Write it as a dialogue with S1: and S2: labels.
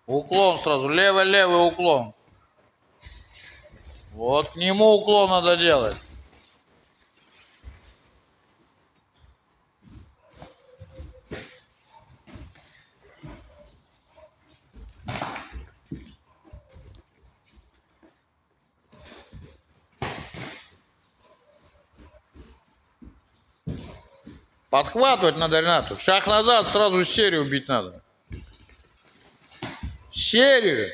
S1: Уклон сразу. Левый уклон. Вот к нему уклон надо делать. Подхватывать надо, Ренату. Шаг назад, сразу серию бить надо. Серию.